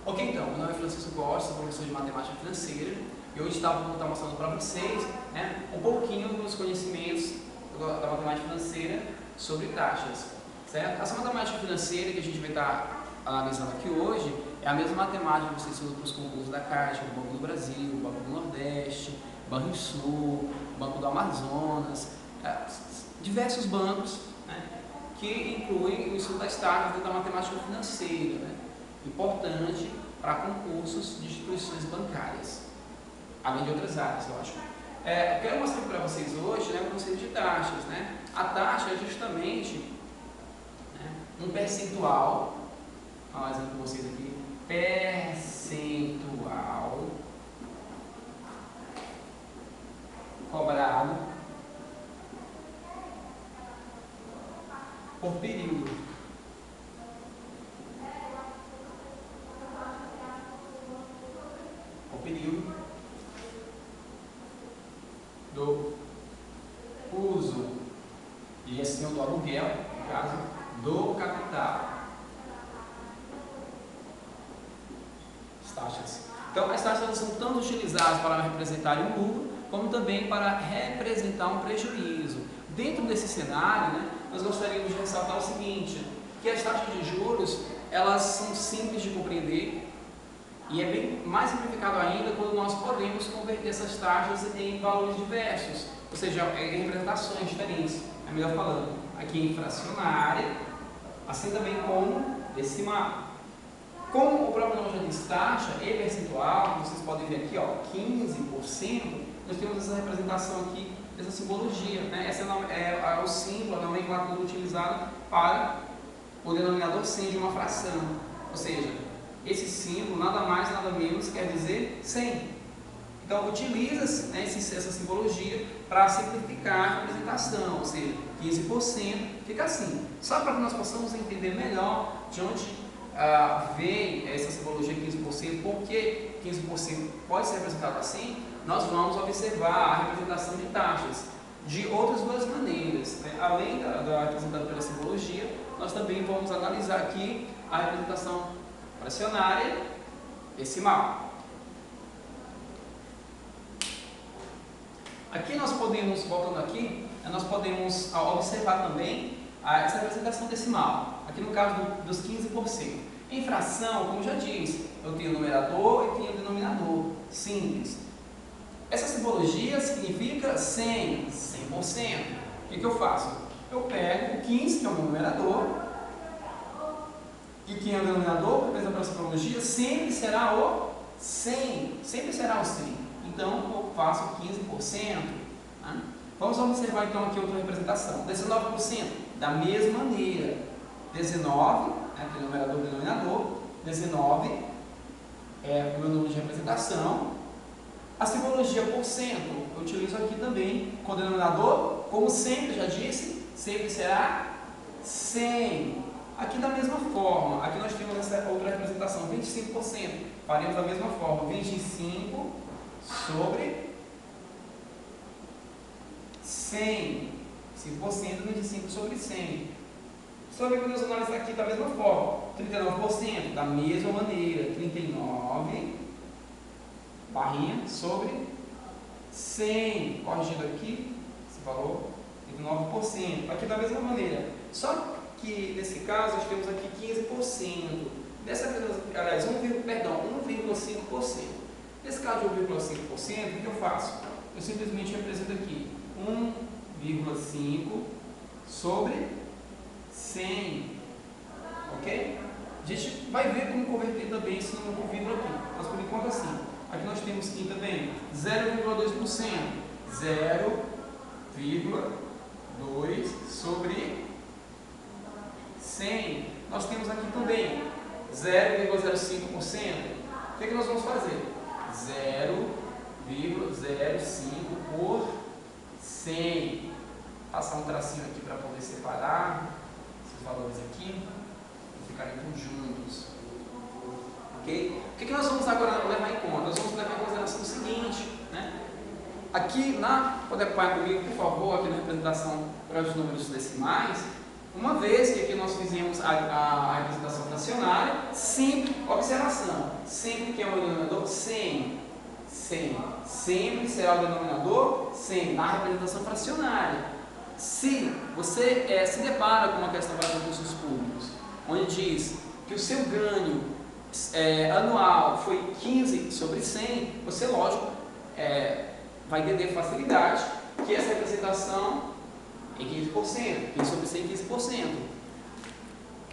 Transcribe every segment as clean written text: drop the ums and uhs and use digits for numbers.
Ok, então, meu nome é Francisco Costa, professor de Matemática Financeira, e hoje vou estar mostrando para vocês um pouquinho dos conhecimentos da matemática financeira sobre taxas, certo? Essa matemática financeira que a gente vai estar analisando aqui hoje é a mesma matemática que vocês usam para os concursos da Caixa, do Banco do Brasil, Banco do Nordeste, Banrisul, Banco do Amazonas, diversos bancos, que incluem o estudo das taxas dentro da matemática financeira, importante para concursos de instituições bancárias, além de outras áreas, eu acho. Eu quero mostrar para vocês hoje o conceito de taxas. A taxa é justamente um percentual, vou dar um exemplo para vocês aqui, percentual cobrado por período. Período do uso e assim do aluguel, no caso, do capital. As taxas. Então, as taxas são tanto utilizadas para representar um lucro, como também para representar um prejuízo. Dentro desse cenário, nós gostaríamos de ressaltar o seguinte, que as taxas de juros, elas são simples de compreender, e é bem mais simplificado ainda quando nós podemos converter essas taxas em valores diversos, ou seja, em representações diferentes, é melhor falando, aqui em fracionária, assim também como decimal. Como o próprio nome já diz, taxa e percentual, vocês podem ver aqui, 15%, nós temos essa representação aqui, essa simbologia, essa é o símbolo, a nomenclatura utilizada para o denominador 100 de uma fração, ou seja, esse símbolo nada mais, nada menos quer dizer 100. Então, utiliza-se essa simbologia para simplificar a representação, ou seja, 15% fica assim. Só para que nós possamos entender melhor de onde vem essa simbologia 15%, por que 15% pode ser representado assim, nós vamos observar a representação de taxas de outras duas maneiras. Além da representada pela simbologia, nós também vamos analisar aqui a representação fracionária, decimal. Aqui nós podemos, voltando aqui, nós podemos observar também essa representação decimal, aqui no caso dos 15%. Em fração, como já disse, eu tenho o numerador e tenho o denominador, simples. Essa simbologia significa 100%. O que eu faço? Eu pego o 15, que é o meu numerador, e quem é o denominador, representado pela simbologia, sempre será o 100. Sempre será o 100. Então, eu faço 15%. Vamos observar então aqui outra representação. 19%, da mesma maneira. 19, que é o numerador e denominador. 19 é o meu número de representação. A simbologia por cento, eu utilizo aqui também com o denominador, como sempre já disse, sempre será 100. Aqui da mesma forma, aqui nós temos essa outra representação, 25%. Faremos da mesma forma, 25 sobre 100. 5%, 25 sobre 100. Só que nós vamos analisar aqui da mesma forma, 39%, da mesma maneira, 39, barrinha, sobre 100. Corrigindo aqui, esse valor, 39%. Aqui da mesma maneira. Só que nesse caso nós temos aqui 15%. Aliás, 1,5%. Nesse caso de 1,5%, o que eu faço? Eu simplesmente represento aqui 1,5 sobre 100. Ok? A gente vai ver como converter também esse número por vírgula aqui. Mas por enquanto assim. Aqui nós temos aqui também 0,2%. 0,2 sobre 100. Nós temos aqui também 0,05%. O que nós vamos fazer? 0,05 por 100. Passar um tracinho aqui para poder separar esses valores aqui e ficarem juntos. Ok? O que nós vamos agora levar em conta? Nós vamos levar em consideração o seguinte, Aqui pode acompanhar comigo, por favor, aqui na representação para os números decimais. Uma vez que aqui nós fizemos a representação fracionária, sempre, observação, sempre que é um denominador 100, sempre será o denominador 100 na representação fracionária. Se você se depara com uma questão para concursos públicos, onde diz que o seu ganho anual foi 15 sobre 100, você, lógico, vai entender com facilidade que essa representação é 15%, 15 sobre 100, 15%.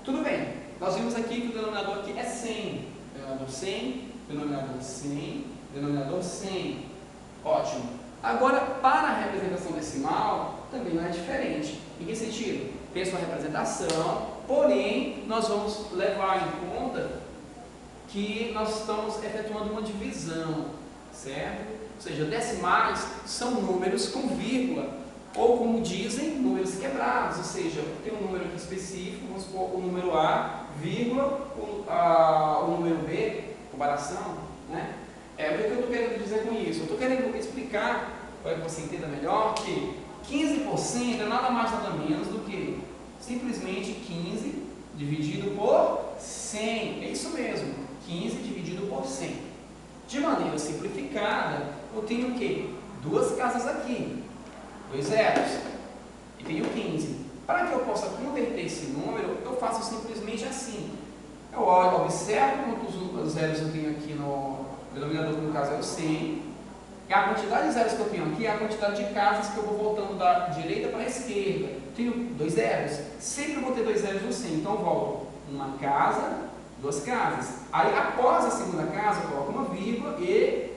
Tudo bem, nós vimos aqui que o denominador aqui é 100, denominador 100, denominador 100, denominador 100, ótimo. Agora, para a representação decimal, também não é diferente. Em que sentido? Tem sua representação, porém, nós vamos levar em conta que nós estamos efetuando uma divisão, certo? Ou seja, decimais são números com vírgula, ou como dizem, números quebrados, ou seja, tem um número aqui específico, vamos supor o número A, vírgula, o número B, comparação, né? O que eu estou querendo dizer com isso? Eu estou querendo explicar, para que você entenda melhor, que 15% é nada mais nada menos do que simplesmente 15 dividido por 100. É isso mesmo, 15 dividido por 100. De maneira simplificada, eu tenho o quê? Duas casas aqui, 2 zeros, e tenho 15. Para que eu possa converter esse número, eu faço simplesmente assim. Eu observo quantos zeros eu tenho aqui no denominador, que no caso é o 100, e a quantidade de zeros que eu tenho aqui é a quantidade de casas que eu vou voltando da direita para a esquerda. Tenho 2 zeros, sempre eu vou ter 2 zeros no 100, então eu volto uma casa, 2 casas. Aí após a segunda casa eu coloco uma vírgula e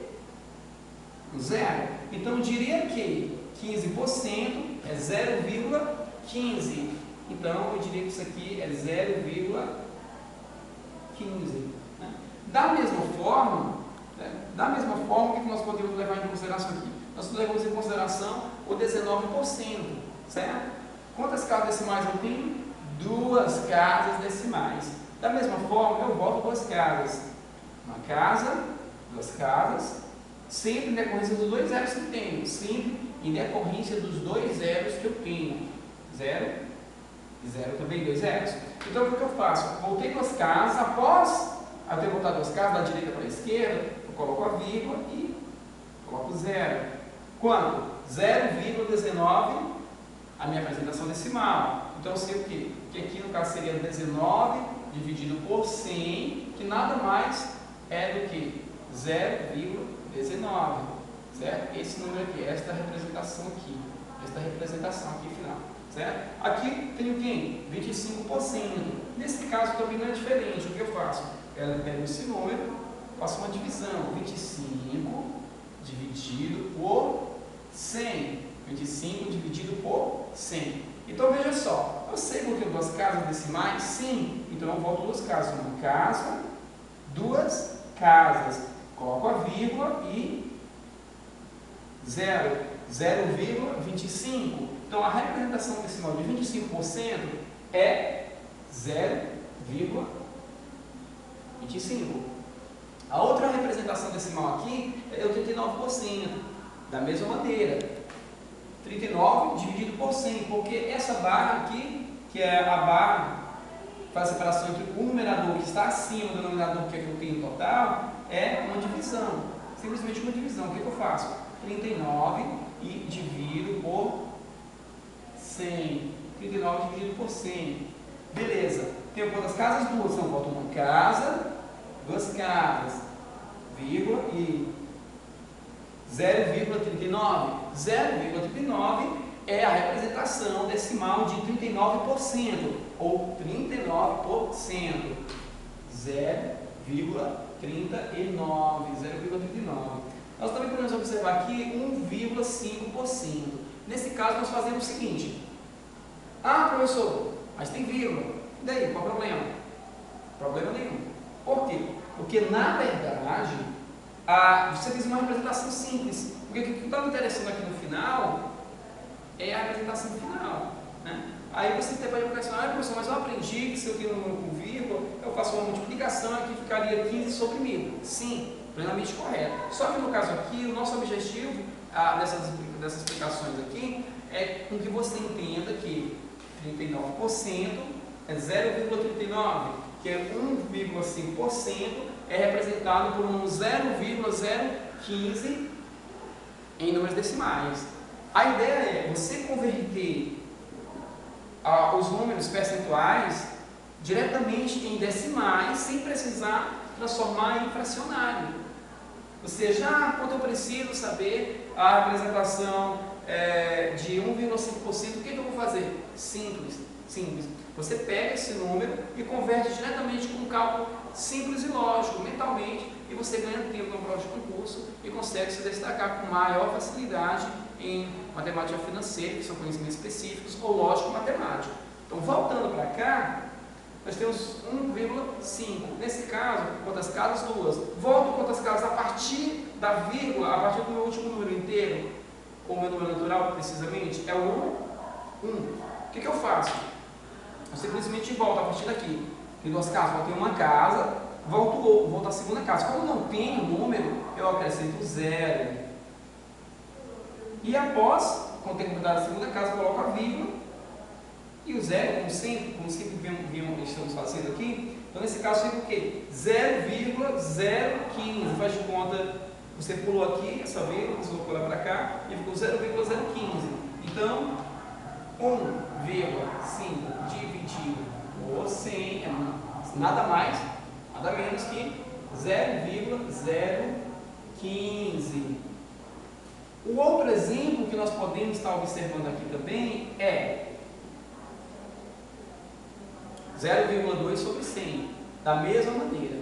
um zero. Então eu diria que 15% é 0,15. Então eu diria que isso aqui é 0,15. Né? Da mesma forma, o que nós podemos levar em consideração aqui? Nós levamos em consideração o 19%, certo? Quantas casas decimais eu tenho? 2 casas decimais. Da mesma forma, eu volto 2 casas. Uma casa, 2 casas, sempre em decorrência dos 2 zeros que tenho, sempre em decorrência dos 2 zeros que eu tenho. 0 e 0 também, 2 zeros. Então, o que eu faço? Voltei 2 casas, após eu ter voltado 2 casas, da direita para a esquerda, eu coloco a vírgula e coloco 0. Quanto? 0,19 a minha apresentação decimal. Então, eu sei o quê? Que aqui no caso seria 19 dividido por 100, que nada mais é do que 0,19, certo? Esse número aqui, esta representação aqui final, certo? Aqui tenho quem? 25%. Nesse caso também não é diferente. O que eu faço? Eu pego esse número, faço uma divisão, 25 dividido por 100. 25 dividido por 100. Então veja só, eu sei que eu tenho 2 casas decimais? Sim. Então eu volto 2 casas. Uma casa, 2 casas. Coloco a vírgula e 0,25. Então a representação decimal de 25% é 0,25. A outra representação decimal aqui é 89%. Da mesma maneira. 39 dividido por 100, porque essa barra aqui, que é a barra que faz a separação entre o numerador que está acima do denominador que eu tenho total, é uma divisão, simplesmente uma divisão. O que eu faço? 39 e divido por 100. 39 dividido por 100. Beleza. Tenho quantas casas? 2. Então, volto uma casa, 2 casas, vírgula e 0,39. 0,39 é a representação decimal de 39%, ou 39%. 0,39. Nós também podemos observar aqui 1,5%. Nesse caso, nós fazemos o seguinte. Ah, professor, mas tem vírgula. E daí, qual o problema? Problema nenhum. Por quê? Porque, na verdade, você fez uma representação simples. Porque o que está me interessando aqui no final é a representação final, né? Aí você pode questionar, professor, mas eu aprendi que se eu tenho um número com vírgula, eu faço uma multiplicação aqui, ficaria 15 sobre 1000. Sim, plenamente correto. Só que no caso aqui, o nosso objetivo dessas explicações aqui é com que você entenda que 39% é 0,39, que é 1,5%, é representado por um 0,015 em números decimais. A ideia é você converter os números percentuais diretamente em decimais, sem precisar transformar em fracionário. Ou seja, quanto eu preciso saber a representação de 1,5%, o que eu vou fazer? Simples. Você pega esse número e converte diretamente com um cálculo simples e lógico, mentalmente, e você ganha tempo no prova de concurso e consegue se destacar com maior facilidade em matemática financeira, que são conhecimentos específicos, ou lógico-matemático. Então, voltando para cá, nós temos 1,5. Nesse caso, quantas casas? 2. Volto quantas casas a partir da vírgula, a partir do meu último número inteiro, ou meu número natural, precisamente, é o 1. O que eu faço? Eu simplesmente volto a partir daqui. Tem 2 casas, voltei uma casa, volto à segunda casa. Como não tenho número, eu acrescento 0. E após, quando tenho completado a segunda casa, eu coloco a vírgula. E o 0, como sempre estamos fazendo aqui, então nesse caso fica o quê? 0,015. Faz de conta, você pulou aqui, essa vírgula, deslocou lá para cá, e ficou 0,015. Então, 1,5 dividido por 100 é nada mais, nada menos que 0,015. O outro exemplo que nós podemos estar observando aqui também é 0,2 sobre 100, da mesma maneira,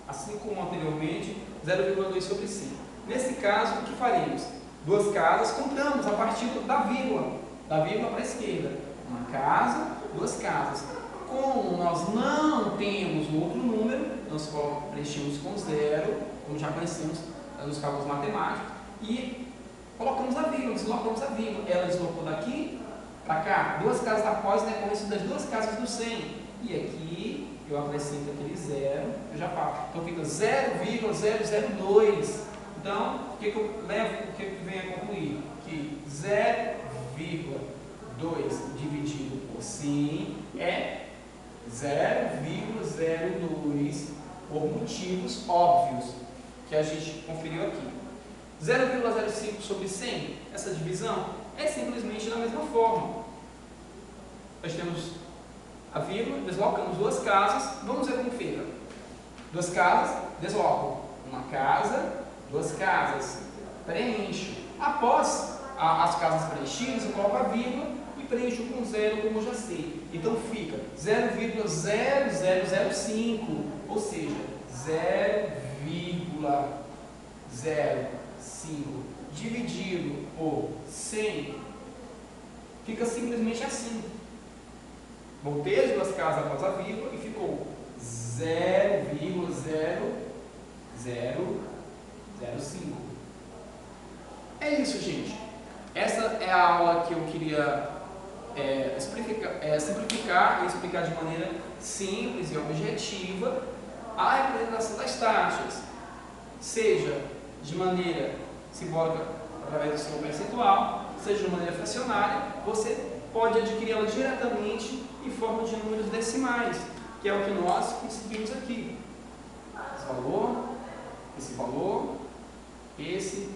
assim como anteriormente, 0,2 sobre 100. Nesse caso, o que faremos? 2 casas, contamos a partir da vírgula para a esquerda. Uma casa, 2 casas. Como nós não temos outro número, nós preenchemos com 0, como já conhecemos nos cálculos matemáticos, e colocamos a vírgula, deslocamos a vírgula. Ela deslocou daqui para cá, 2 casas após, né, como isso das 2 casas do 100. E aqui eu acrescento aquele 0, eu já falo. Então fica 0,002. Então, o que eu levo, o que eu venho a concluir? Que 0,2 dividido por 100 é 0,02 por motivos óbvios que a gente conferiu aqui. 0,05 sobre 100, essa divisão é simplesmente da mesma forma. Nós temos a vírgula, deslocamos 2 casas, vamos ver como fica. 2 casas, desloco uma casa, 2 casas, preencho. Após as casas preenchidas, eu coloco a vírgula e preencho com 0, como eu já sei. Então fica 0,0005, ou seja, 0,05 dividido por 100, fica simplesmente assim. Voltei as 2 casas após a vírgula e ficou 0,0005. É isso, gente. Essa é a aula que eu queria simplificar e explicar de maneira simples e objetiva a representação das taxas, seja de maneira simbólica através do seu percentual, seja de maneira fracionária. Você pode adquirir ela diretamente em forma de números decimais, que é o que nós conseguimos aqui. Esse valor, esse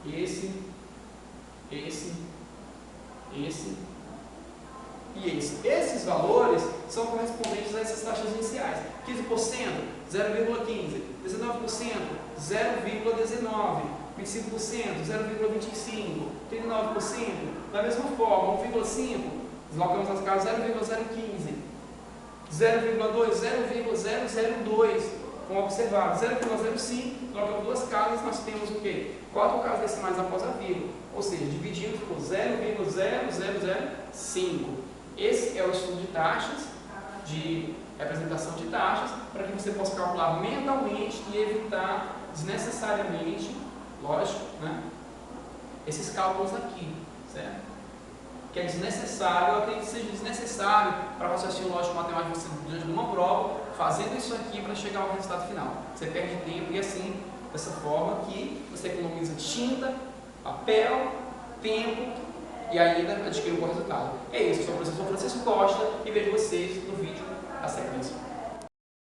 e esse. Esses valores são correspondentes a essas taxas iniciais. 15%, 0,15. 19%, 0,19. 25%, 0,25. 39%, da mesma forma, 1,5. Deslocamos as casas, 0,015. 0,2, 0,002. Como observar, 0,05, deslocamos 2 casas, nós temos o quê? 4 casas decimais após a vírgula. Ou seja, dividindo por 0,0005. Esse é o estudo de taxas, de representação de taxas, para que você possa calcular mentalmente e evitar desnecessariamente, lógico, né, esses cálculos aqui, certo? Que é desnecessário, eu acredito que seja desnecessário para o raciocínio lógico matemático você diante de uma prova, fazendo isso aqui para chegar ao resultado final. Você perde tempo e assim, dessa forma que você economiza tinta, papel, tempo e ainda adquirir um bom resultado. É isso, eu sou o professor Francisco Costa e vejo vocês no vídeo a sequência.